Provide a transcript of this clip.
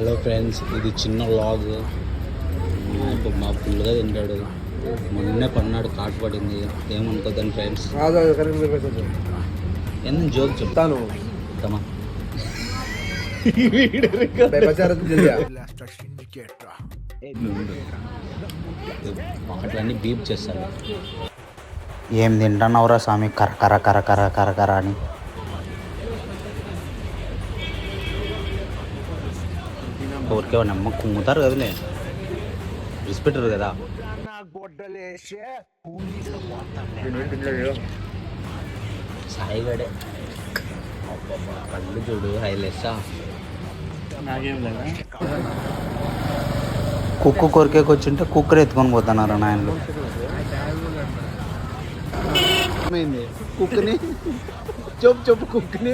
Hello friends, ఇది చిన్న vlog. ఇప్పుడు మా ఫుల్గా తింటాడు. మొన్నే పన్నాడు, కాటు పడింది. ఏమనుకోద్దని ఫ్రెండ్స్. ఎందుకు జోక్ చెప్తాను. పాటలన్నీ బీప్ చేస్తాను. ఏం తింటున్నావురా స్వామి, కర కర కర కర కర అని. ఊరికే నమ్మ కుమ్ముతారు కదలే, విసిపెట్టరు కదా. సాయిగడే కళ్ళు చూడు, హైలెస్సా. కుక్కు కొరికేకి వచ్చింటే కుక్కర్ ఎత్తుకొని పోతున్నారు నాయనలు. కుక్కని చెప్పు కుక్కని